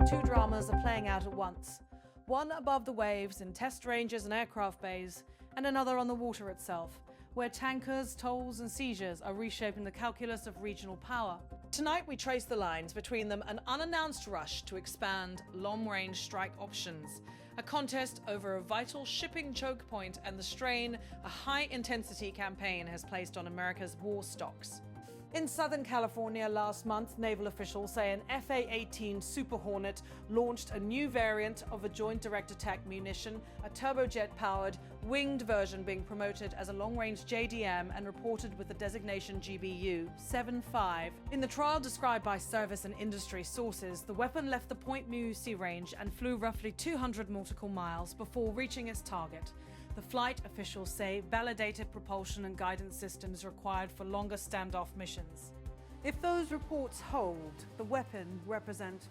Two dramas are playing out at once. One above the waves in test ranges and aircraft bays, and another on the water itself, where tankers, tolls and seizures are reshaping the calculus of regional power. Tonight we trace the lines between them, an unannounced rush to expand long-range strike options, a contest over a vital shipping choke point, and the strain a high-intensity campaign has placed on America's war stocks. In Southern California last month, naval officials say an FA-18 Super Hornet launched a new variant of a Joint Direct Attack munition, a turbojet-powered, winged version being promoted as a long-range JDAM and reported with the designation GBU 75. In the trial described by service and industry sources, the weapon left the Point Musi range and flew roughly 200 nautical miles before reaching its target. The flight, officials say, validated propulsion and guidance systems required for longer standoff missions. If those reports hold, the weapon represents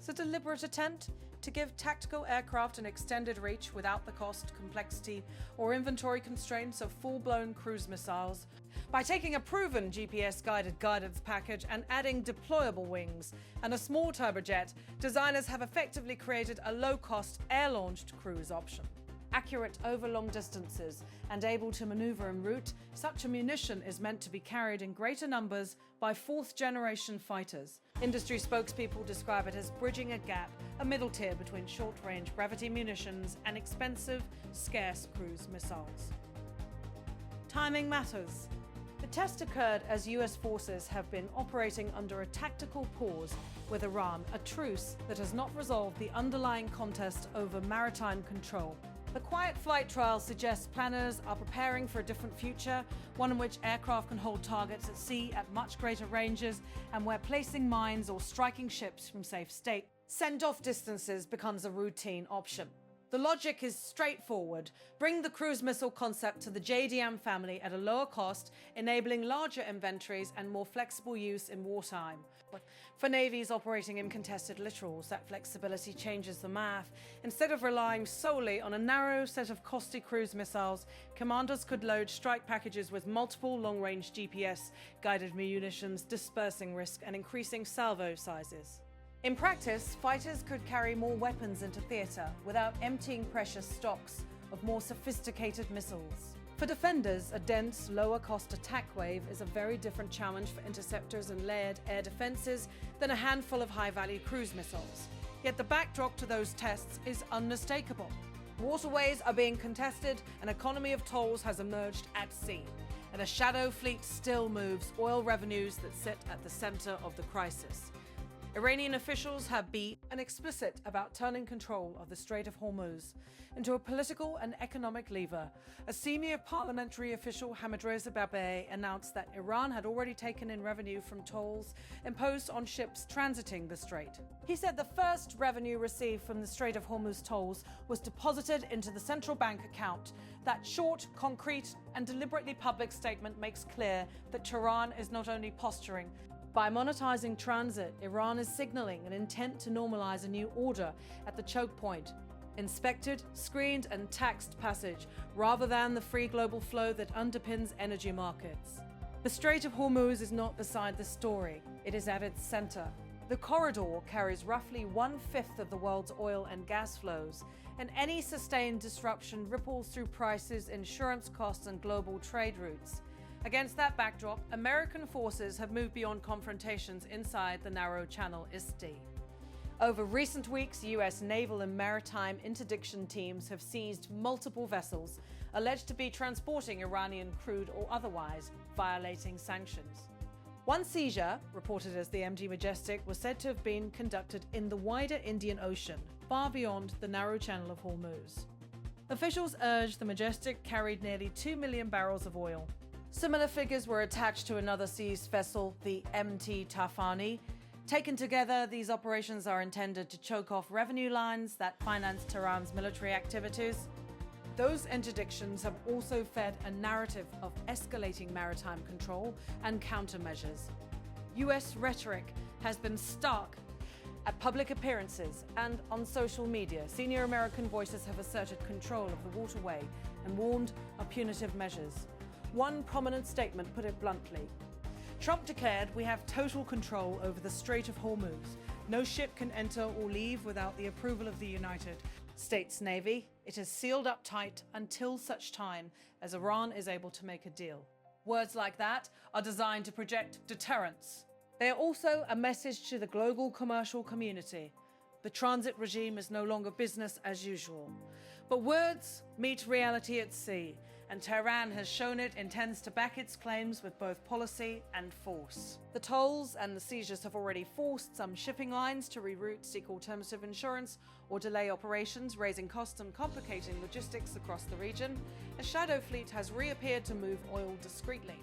a deliberate attempt to give tactical aircraft an extended reach without the cost, complexity, or inventory constraints of full-blown cruise missiles. By taking a proven GPS-guided guidance package and adding deployable wings and a small turbojet, designers have effectively created a low-cost, air-launched cruise option. Accurate over long distances and able to maneuver en route, such a munition is meant to be carried in greater numbers by fourth-generation fighters. Industry spokespeople describe it as bridging a gap, a middle tier between short-range gravity munitions and expensive, scarce cruise missiles. Timing matters. The test occurred as US forces have been operating under a tactical pause with Iran, a truce that has not resolved the underlying contest over maritime control. The quiet flight trial suggests planners are preparing for a different future, one in which aircraft can hold targets at sea at much greater ranges and where placing mines or striking ships from safe state. Send-off distances becomes a routine option. The logic is straightforward. Bring the cruise missile concept to the JDAM family at a lower cost, enabling larger inventories and more flexible use in wartime. But for navies operating in contested littorals, that flexibility changes the math. Instead of relying solely on a narrow set of costly cruise missiles, commanders could load strike packages with multiple long-range GPS-guided munitions, dispersing risk and increasing salvo sizes. In practice, fighters could carry more weapons into theatre without emptying precious stocks of more sophisticated missiles. For defenders, a dense, lower-cost attack wave is a very different challenge for interceptors and layered air defences than a handful of high-value cruise missiles. Yet the backdrop to those tests is unmistakable. Waterways are being contested, an economy of tolls has emerged at sea, and a shadow fleet still moves oil revenues that sit at the centre of the crisis. Iranian officials have been explicit about turning control of the Strait of Hormuz into a political and economic lever. A senior parliamentary official, Hamidreza Babeh, announced that Iran had already taken in revenue from tolls imposed on ships transiting the strait. He said the first revenue received from the Strait of Hormuz tolls was deposited into the central bank account. That short, concrete, and deliberately public statement makes clear that Tehran is not only posturing. By monetizing transit, Iran is signaling an intent to normalize a new order at the choke point, inspected, screened, and taxed passage, rather than the free global flow that underpins energy markets. The Strait of Hormuz is not beside the story, it is at its center. The corridor carries roughly 1/5 of the world's oil and gas flows, and any sustained disruption ripples through prices, insurance costs, and global trade routes. Against that backdrop, American forces have moved beyond confrontations inside the narrow Channel ISTI. Over recent weeks, US naval and maritime interdiction teams have seized multiple vessels alleged to be transporting Iranian crude or otherwise, violating sanctions. One seizure, reported as the MG Majestic, was said to have been conducted in the wider Indian Ocean, far beyond the narrow Channel of Hormuz. Officials urged the Majestic carried nearly 2 million barrels of oil. Similar figures were attached to another seized vessel, the MT Tafani. Taken together, these operations are intended to choke off revenue lines that finance Tehran's military activities. Those interdictions have also fed a narrative of escalating maritime control and countermeasures. US rhetoric has been stark. At public appearances and on social media, senior American voices have asserted control of the waterway and warned of punitive measures. One prominent statement put it bluntly: Trump declared, "We have total control over the Strait of Hormuz. No ship can enter or leave without the approval of the United States Navy. It is sealed up tight until such time as Iran is able to make a deal. Words like that are designed to project deterrence. They are also a message to the global commercial community. The transit regime is no longer business as usual. But words meet reality at sea, and Tehran has shown it intends to back its claims with both policy and force. The tolls and the seizures have already forced some shipping lines to reroute, seek alternative insurance, or delay operations, raising costs and complicating logistics across the region. A shadow fleet has reappeared to move oil discreetly.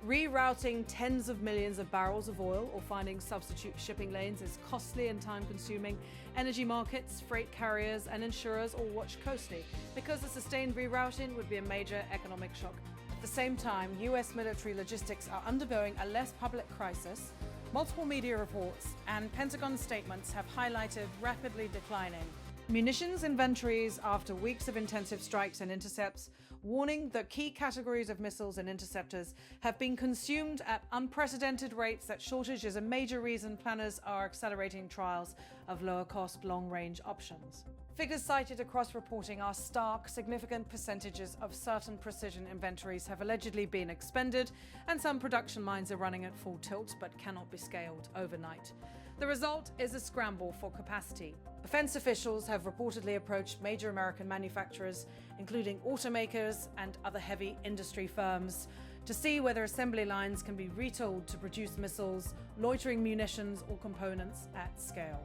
Rerouting tens of millions of barrels of oil or finding substitute shipping lanes is costly and time-consuming. Energy markets, freight carriers and insurers all watch closely because the sustained rerouting would be a major economic shock. At the same time, US military logistics are undergoing a less public crisis. Multiple media reports and Pentagon statements have highlighted rapidly declining munitions inventories after weeks of intensive strikes and intercepts, warning that key categories of missiles and interceptors have been consumed at unprecedented rates. That shortage is a major reason planners are accelerating trials of lower-cost, long-range options. Figures cited across reporting are stark. Significant percentages of certain precision inventories have allegedly been expended, and some production lines are running at full tilt but cannot be scaled overnight. The result is a scramble for capacity. Defense officials have reportedly approached major American manufacturers, including automakers and other heavy industry firms, to see whether assembly lines can be retooled to produce missiles, loitering munitions, or components at scale.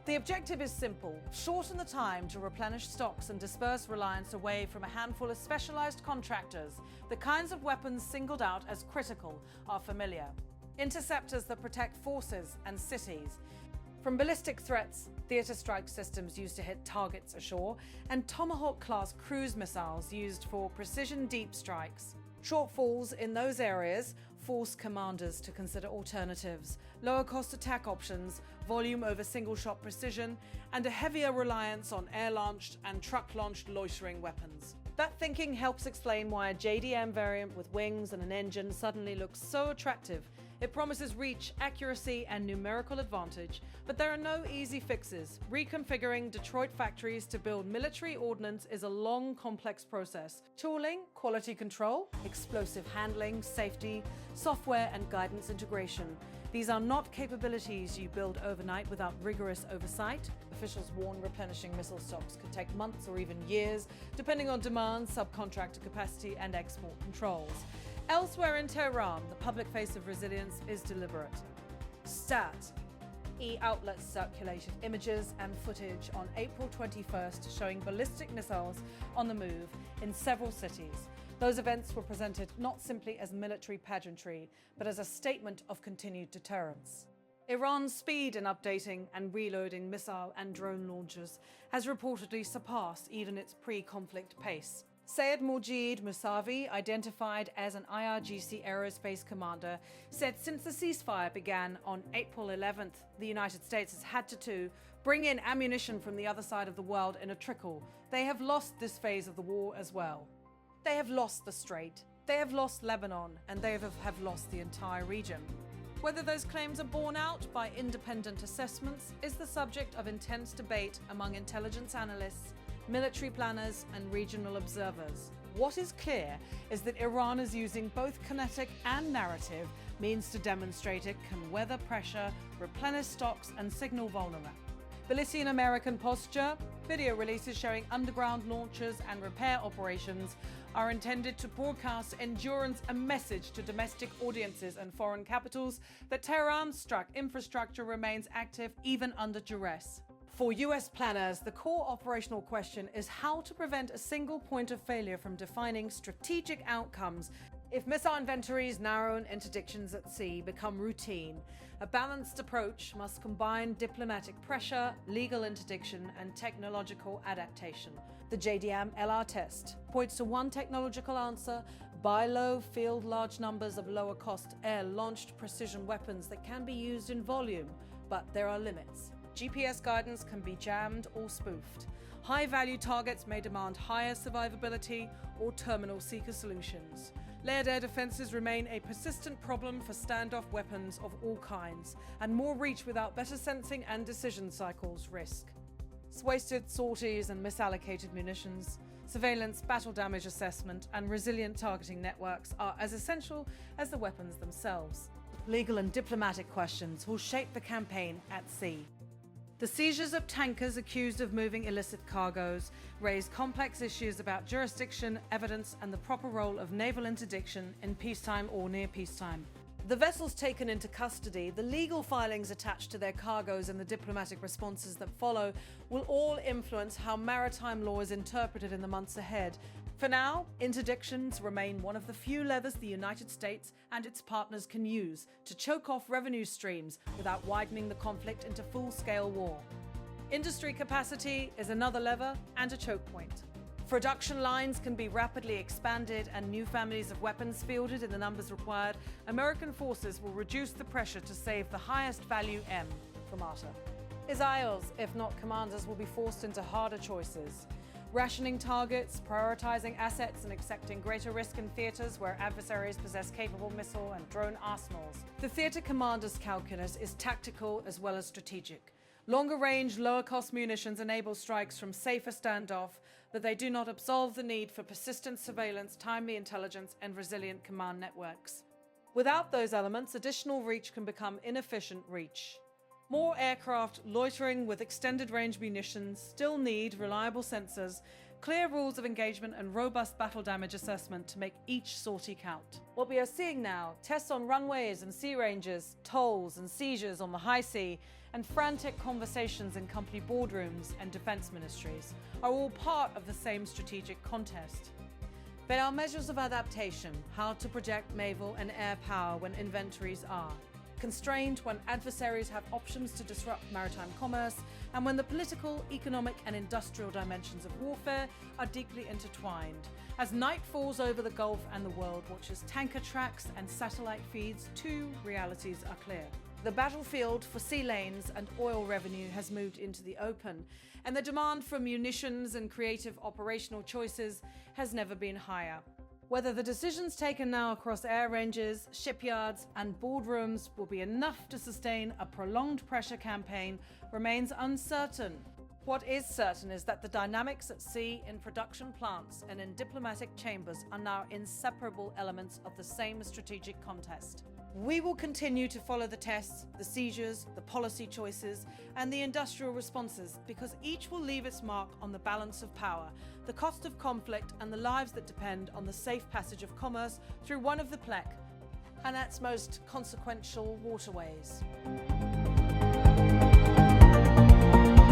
The objective is simple: shorten the time to replenish stocks and disperse reliance away from a handful of specialized contractors. The kinds of weapons singled out as critical are familiar. Interceptors that protect forces and cities, from ballistic threats, theater strike systems used to hit targets ashore, and Tomahawk-class cruise missiles used for precision deep strikes. Shortfalls in those areas force commanders to consider alternatives, lower-cost attack options, volume over single-shot precision, and a heavier reliance on air-launched and truck-launched loitering weapons. That thinking helps explain why a JDAM variant with wings and an engine suddenly looks so attractive. It promises reach, accuracy, and numerical advantage, but there are no easy fixes. Reconfiguring Detroit factories to build military ordnance is a long, complex process. Tooling, quality control, explosive handling, safety, software, and guidance integration. These are not capabilities you build overnight without rigorous oversight. Officials warn replenishing missile stocks could take months or even years, depending on demand, subcontractor capacity, and export controls. Elsewhere in Tehran, the public face of resilience is deliberate. Stat. E-outlets circulated images and footage on April 21st showing ballistic missiles on the move in several cities. Those events were presented not simply as military pageantry, but as a statement of continued deterrence. Iran's speed in updating and reloading missile and drone launchers has reportedly surpassed even its pre-conflict pace. Sayed Morjid Mousavi, identified as an IRGC aerospace commander, said since the ceasefire began on April 11th, the United States has had to bring in ammunition from the other side of the world in a trickle. They have lost this phase of the war as well. They have lost the Strait, they have lost Lebanon, and they have lost the entire region. Whether those claims are borne out by independent assessments is the subject of intense debate among intelligence analysts, military planners, and regional observers. What is clear is that Iran is using both kinetic and narrative means to demonstrate it can weather pressure, replenish stocks, and signal vulnerability. Belissian American posture, video releases showing underground launchers and repair operations are intended to broadcast endurance and message to domestic audiences and foreign capitals that Tehran's infrastructure remains active even under duress. For US planners, the core operational question is how to prevent a single point of failure from defining strategic outcomes. If missile inventories narrow and interdictions at sea become routine, a balanced approach must combine diplomatic pressure, legal interdiction, and technological adaptation. The JDAM LR test points to one technological answer: buy low, field large numbers of lower-cost air-launched precision weapons that can be used in volume, but there are limits. GPS guidance can be jammed or spoofed. High-value targets may demand higher survivability or terminal seeker solutions. Layered air defences remain a persistent problem for standoff weapons of all kinds, and more reach without better sensing and decision cycles risk. Wasted sorties and misallocated munitions, surveillance, battle damage assessment, and resilient targeting networks are as essential as the weapons themselves. Legal and diplomatic questions will shape the campaign at sea. The seizures of tankers accused of moving illicit cargoes raise complex issues about jurisdiction, evidence, and the proper role of naval interdiction in peacetime or near peacetime. The vessels taken into custody, the legal filings attached to their cargoes, and the diplomatic responses that follow will all influence how maritime law is interpreted in the months ahead. For now, interdictions remain one of the few levers the United States and its partners can use to choke off revenue streams without widening the conflict into full-scale war. Industry capacity is another lever and a choke point. Production lines can be rapidly expanded and new families of weapons fielded in the numbers required. American forces will reduce the pressure to save the highest value M from ARTA. Israel's, if not commanders, will be forced into harder choices. Rationing targets, prioritizing assets, and accepting greater risk in theaters where adversaries possess capable missile and drone arsenals. The theater commander's calculus is tactical as well as strategic. Longer-range, lower-cost munitions enable strikes from safer standoff, but they do not absolve the need for persistent surveillance, timely intelligence, and resilient command networks. Without those elements, additional reach can become inefficient reach. More aircraft loitering with extended-range munitions still need reliable sensors, clear rules of engagement, and robust battle damage assessment to make each sortie count. What we are seeing now, tests on runways and sea ranges, tolls and seizures on the high sea, and frantic conversations in company boardrooms and defense ministries, are all part of the same strategic contest. They are measures of adaptation, how to project naval and air power when inventories are constrained, when adversaries have options to disrupt maritime commerce, and when the political, economic, and industrial dimensions of warfare are deeply intertwined. As night falls over the Gulf and the world watches tanker tracks and satellite feeds, two realities are clear. The battlefield for sea lanes and oil revenue has moved into the open, and the demand for munitions and creative operational choices has never been higher. Whether the decisions taken now across air ranges, shipyards, and boardrooms will be enough to sustain a prolonged pressure campaign remains uncertain. What is certain is that the dynamics at sea, in production plants, and in diplomatic chambers are now inseparable elements of the same strategic contest. We will continue to follow the tests, the seizures, the policy choices, and the industrial responses, because each will leave its mark on the balance of power, the cost of conflict, and the lives that depend on the safe passage of commerce through one of the PLEC and its most consequential waterways.